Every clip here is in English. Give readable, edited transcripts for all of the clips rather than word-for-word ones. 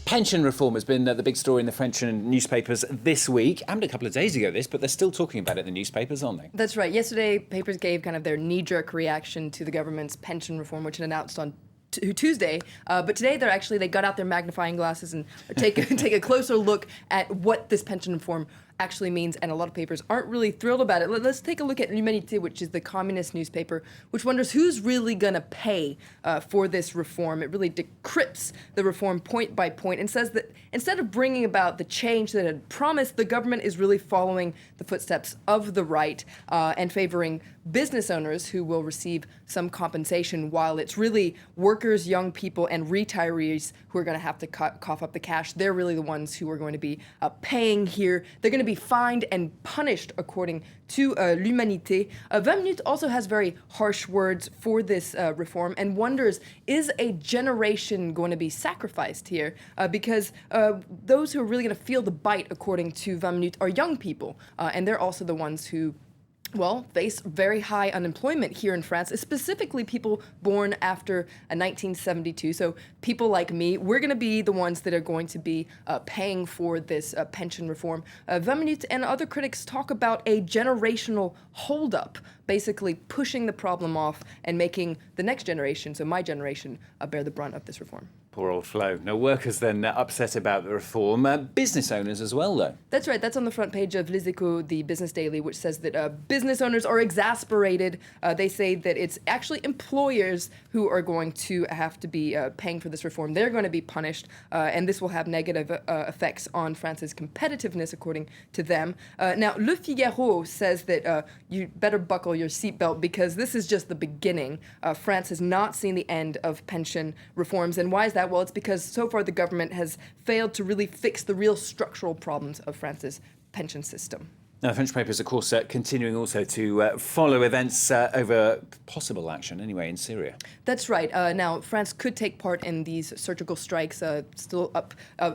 Pension reform has been the big story in the French newspapers this week. Happened a couple of days ago, but they're still talking about it in the newspapers, aren't they? That's right. Yesterday, papers gave kind of their knee-jerk reaction to the government's pension reform, which it announced on Tuesday. But today, they got out their magnifying glasses and take a closer look at what this pension reform actually means, and a lot of papers aren't really thrilled about it. Let's take a look at L'Humanité, which is the communist newspaper, which wonders who's really going to pay for this reform. It really decrypts the reform point by point and says that instead of bringing about the change that it had promised, the government is really following the footsteps of the right and favoring business owners who will receive some compensation, while it's really workers, young people, and retirees who are going to have to cough up the cash. They're really the ones who are going to be paying here. They're going to be fined and punished, according to L'Humanité. 20 Minutes also has very harsh words for this reform and wonders, is a generation going to be sacrificed here? Because those who are really going to feel the bite, according to 20 Minutes, are young people. And they're also the ones who face very high unemployment here in France, specifically people born after 1972. So people like me, we're going to be the ones that are going to be paying for this pension reform. 20 Minutes and other critics talk about a generational holdup, basically pushing the problem off and making the next generation, so my generation, bear the brunt of this reform. Poor old Flo. No workers then upset about the reform. Business owners as well, though. That's right. That's on the front page of Les Echos, the business daily, which says that business owners are exasperated. They say that it's actually employers who are going to have to be paying for this reform. They're going to be punished, and this will have negative effects on France's competitiveness, according to them. Now, Le Figaro says that you better buckle your seatbelt because this is just the beginning. France has not seen the end of pension reforms. And why is that? Well, it's because so far the government has failed to really fix the real structural problems of France's pension system. Now, the French papers, of course, continuing also to follow events over possible action, anyway, in Syria. That's right. Now, France could take part in these surgical strikes, still up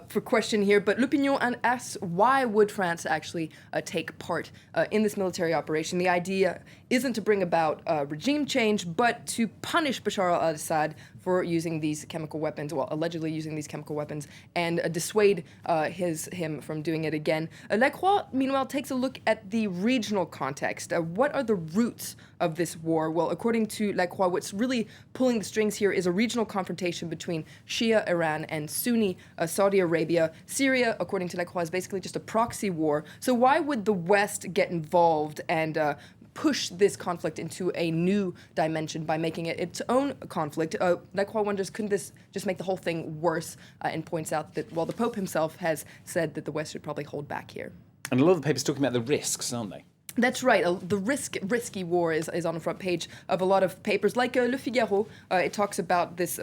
for question here. But L'Opinion asks, why would France actually take part in this military operation? The idea isn't to bring about regime change, but to punish Bashar al-Assad for using these chemical weapons, allegedly using these chemical weapons, and dissuade him from doing it again. La Croix, meanwhile, takes a look at the regional context. What are the roots of this war? Well, according to La Croix, what's really pulling the strings here is a regional confrontation between Shia Iran and Sunni Saudi Arabia. Syria, according to La Croix, is basically just a proxy war. So why would the West get involved and push this conflict into a new dimension by making it its own conflict? La Croix wonders, couldn't this just make the whole thing worse? And points out that, the Pope himself has said that the West should probably hold back here. And a lot of the papers talking about the risks, aren't they? That's right. The risky war is on the front page of a lot of papers, like Le Figaro. It talks about this,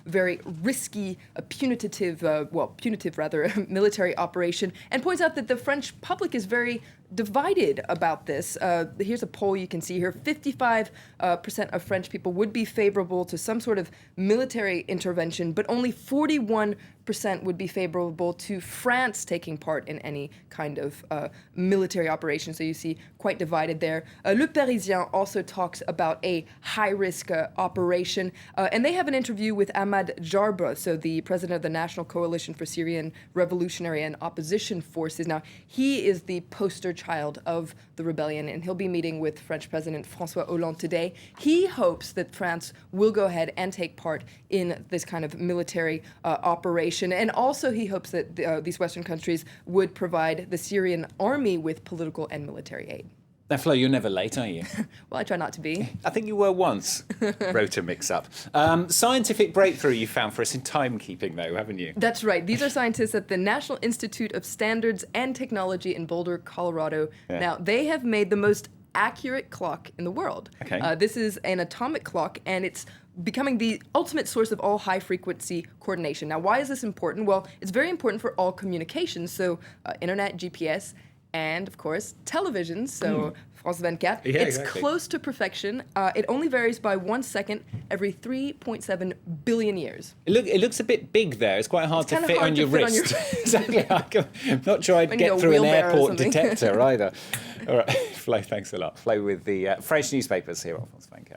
very risky, punitive military operation, and points out that the French public is very divided about this. Here's a poll you can see here. 55% of French people would be favorable to some sort of military intervention, but only 41% would be favorable to France taking part in any kind of military operation. So you see quite divided there. Le Parisien also talks about a high-risk operation, and they have an interview with Ahmad Jarba, so the president of the National Coalition for Syrian Revolutionary and Opposition Forces. Now, he is the poster child of the rebellion, and he'll be meeting with French President François Hollande today. He hopes that France will go ahead and take part in this kind of military operation, and also he hopes that these Western countries would provide the Syrian army with political and military aid. Now, Flo, you're never late, are you? Well, I try not to be. I think you were once. Rota mix-up. Scientific breakthrough you found for us in timekeeping, though, haven't you? That's right. These are scientists at the National Institute of Standards and Technology in Boulder, Colorado. Yeah. Now, they have made the most accurate clock in the world. Okay. This is an atomic clock, and it's becoming the ultimate source of all high-frequency coordination. Now, why is this important? Well, it's very important for all communications, so internet, GPS, and, of course, television, so France 24. Yeah, it's exactly. close to perfection. It only varies by 1 second every 3.7 billion years. It looks a bit big there. It's quite hard to fit on your wrist. Exactly. I'm not sure I'd get through an airport detector either. All right, Flo, thanks a lot. Flo with the French newspapers here on France 24.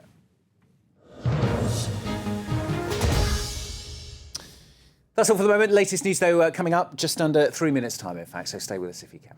That's all for the moment. Latest news, though, coming up just under 3 minutes' time, in fact, so stay with us if you can.